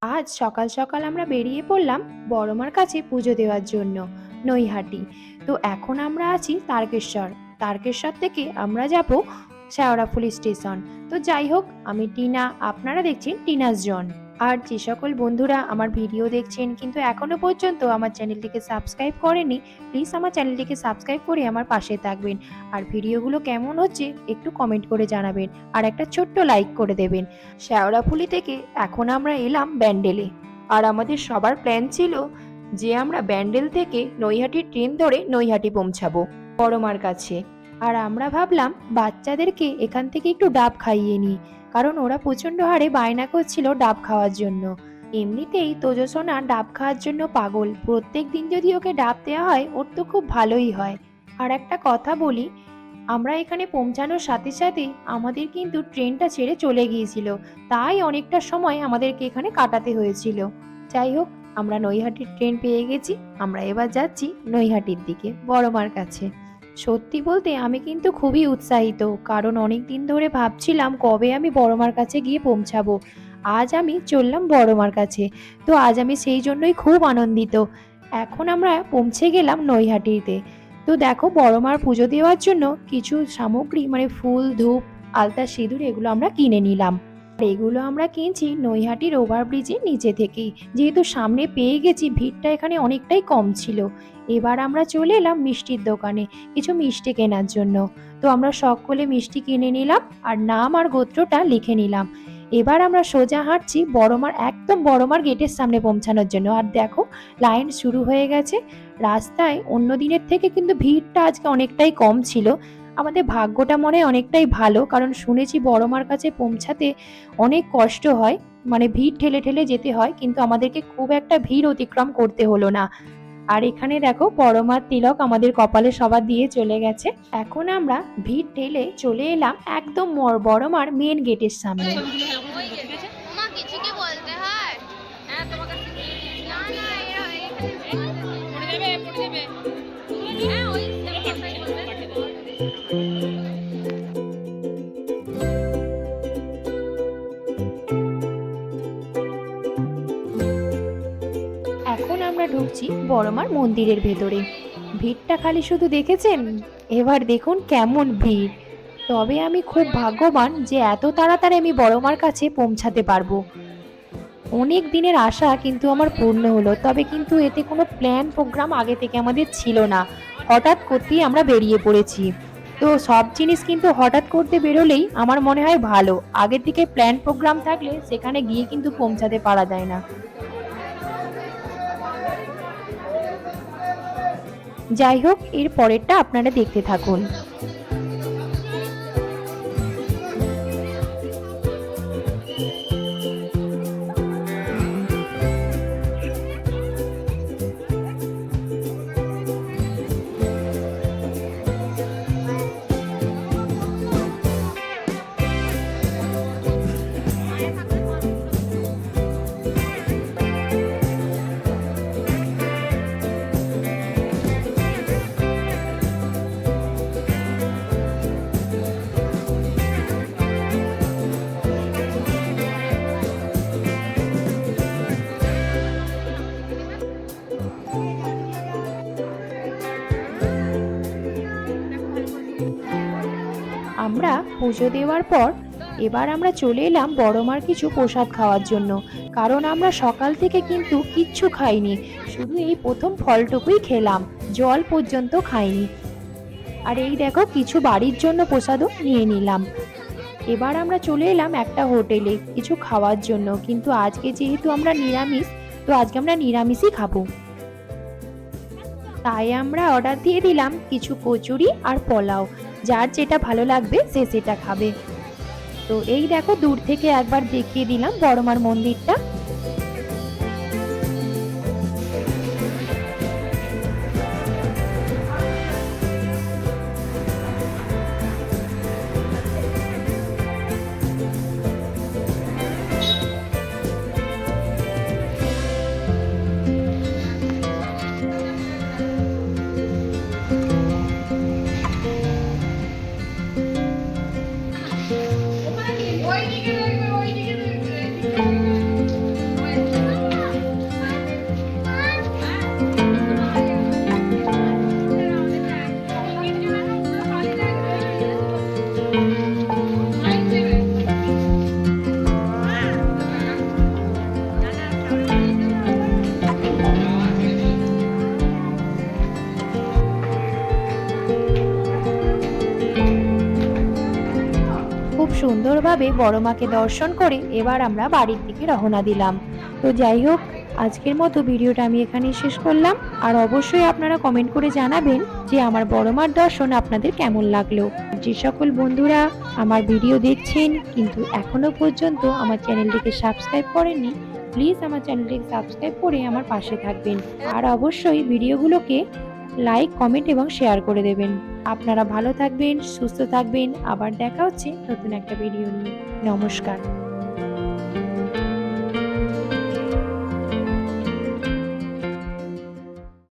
আজ সকাল সকাল আমরা বেরিয়ে পড়লাম বড়মার কাছে পুজো দেওয়ার জন্য নৈহাটি। তো এখন আমরা আছি তারকেশ্বর। তারকেশ্বর থেকে আমরা যাব শেওড়াফুলি স্টেশন। তো যাই হোক, আমি টিনা, আপনারা দেখছেন টিনাস জন। আর যে সকল বন্ধুরা আমার ভিডিও দেখছেন কিন্তু এখনো পর্যন্ত আমার চ্যানেলটিকে সাবস্ক্রাইব করেনি, প্লিজ আমার চ্যানেলটিকে সাবস্ক্রাইব করে আমার পাশে থাকবেন। আর ভিডিওগুলো কেমন হচ্ছে একটু কমেন্ট করে জানাবেন, আর একটা ছোট্ট লাইক করে দেবেন। শেওড়াফুলি থেকে এখন আমরা এলাম ব্যান্ডেলে। আর আমাদের সবার প্ল্যান ছিল যে আমরা ব্যান্ডেল থেকে নৈহাটির ট্রেন ধরে নৈহাটি পৌঁছাবো বড়মার কাছে। আর আমরা ভাবলাম বাচ্চাদেরকে এখান থেকে একটু ডাব খাইয়ে নিই, কারণ ওরা প্রচন্ড হারে বায়না করছিল ডাব খাওয়ার জন্য। এমনিতেই তোজসোনা ডাব খাওয়ার জন্য পাগল, প্রত্যেক দিন যদি ওকে ডাব দেওয়া হয় ওর তো খুব ভালোই হয়। আর একটা কথা বলি, আমরা এখানে পৌঁছানোর সাথে সাথে আমাদের কিন্তু ট্রেনটা ছেড়ে চলে গিয়েছিল, তাই অনেকটা সময় আমাদেরকে এখানে কাটাতে হয়েছিল। যাই হোক, আমরা নৈহাটির ট্রেন পেয়ে গেছি। আমরা এবার যাচ্ছি নৈহাটির দিকে বড়মার কাছে। সত্যি বলতে আমি কিন্তু খুবই উৎসাহিত, কারণ অনেক দিন ধরে ভাবছিলাম কবে আমি বড়মার কাছে গিয়ে পৌঁছাবো। আজ আমি চললাম বড়মার কাছে, তো আজ আমি সেই জন্যই খুব আনন্দিত। এখন আমরা পৌঁছে গেলাম নৈহাটিতে। তো দেখো, বড়মার পুজো দেওয়ার জন্য কিছু সামগ্রী মানে ফুল, ধূপ, আলতা, সিঁদুর এগুলো আমরা কিনে নিলাম। আর এগুলো আমরা কিনছি নৈহাটির ওভারব্রিজের নিচে থেকেই, যেহেতু সামনে পেয়ে গেছি, ভিড়টা এখানে অনেকটাই কম ছিল। এবার আমরা চলে এলাম মিষ্টির দোকানে কিছু মিষ্টি কেনার জন্য। তো আমরা সকলে মিষ্টি কিনে নিলাম আর নাম আর গোত্রটা লিখে নিলাম। এবার আমরা সোজা হাঁটছি বড়মার, একদম বড়মার গেটের সামনে পৌঁছানোর জন্য। আর দেখো, লাইন শুরু হয়ে গেছে। রাস্তায় অন্য দিনের থেকে কিন্তু ভিড়টা আজকে অনেকটাই কম ছিল। আমাদের ভাগ্যটা মনে হয় অনেকটাই ভালো, কারণ শুনেছি বড়মার কাছে পৌঁছাতে অনেক কষ্ট হয়, মানে ভিড় ঠেলে ঠেলে যেতে হয়, কিন্তু আমাদেরকে খুব একটা ভিড় অতিক্রম করতে হলো না। আর এখানে দেখো, বড়মার তিলক আমাদের কপালে সবার দিয়ে চলে গেছে। এখন আমরা ভিড় ঠেলে চলে এলাম একদম বড়মার মেন গেটের সামনে। এখন আমরা ঢুকছি বড়মার মন্দিরের ভেতরে। ভিড়টা খালি শুধু দেখেছেন, এবার দেখুন কেমন ভিড়। তবে আমি খুব ভাগ্যবান যে এত তাড়াতাড়ি আমি বড়মার কাছে পৌঁছাতে পারবো। অনেক দিনের আশা কিন্তু আমার পূর্ণ হলো। তবে কিন্তু এতে কোনো প্ল্যান প্রোগ্রাম আগে থেকে আমাদের ছিল না, হঠাৎ করতেই আমরা বেরিয়ে পড়েছি। তো সব জিনিস কিন্তু হঠাৎ করতে বেরোলেই আমার মনে হয় ভালো, আগে থেকে প্ল্যান প্রোগ্রাম থাকলে সেখানে গিয়ে কিন্তু পৌঁছাতে পারা যায় না। যাই হোক, এর পরেরটা আপনারা দেখতে থাকুন। আমরা পুজো দেওয়ার পর এবার আমরা চলে এলাম বড়মার কিছু প্রসাদ খাওয়ার জন্য, কারণ আমরা সকাল থেকে কিন্তু কিচ্ছু খাইনি, শুধু এই প্রথম ফলটুকুই খেলাম, জল পর্যন্ত খাইনি। আর এই দেখো, কিছু বাড়ির জন্য প্রসাদও নিয়ে নিলাম। এবার আমরা চলে এলাম একটা হোটেলে কিছু খাওয়ার জন্য, কিন্তু আজকে যেহেতু আমরা নিরামিষ, তো আজকে আমরা নিরামিষই খাবো। তাই আমরা অর্ডার দিয়ে দিলাম কিছু কচুরি আর পোলাও, যার যেটা ভালো লাগবে সে সেটা খাবে। তো এই দেখো, দূর থেকে একবার দেখিয়ে দিলাম বড়মার মন্দিরটা। সুন্দরভাবে বড় মাকে দর্শন করে এবার আমরা বাড়ির দিকে রওনা দিলাম। তো যাই হোক, আজকের মতো ভিডিওটা আমি এখানেই শেষ করলাম। আর অবশ্যই আপনারা কমেন্ট করে জানাবেন যে আমার বড় মার দর্শন আপনাদের কেমন লাগলো। যে সকল বন্ধুরা আমার ভিডিও দেখছেন কিন্তু এখনো পর্যন্ত আমার চ্যানেলটিকে সাবস্ক্রাইব করেননি, প্লিজ আমার চ্যানেলটিকে সাবস্ক্রাইব করে আমার পাশে থাকবেন। আর অবশ্যই ভিডিওগুলোকে লাইক, কমেন্ট এবং শেয়ার করে দেবেন। আপনারা ভালো থাকবেন, সুস্থ থাকবেন। আবার দেখা হচ্ছে নতুন একটা ভিডিও নিয়ে। নমস্কার।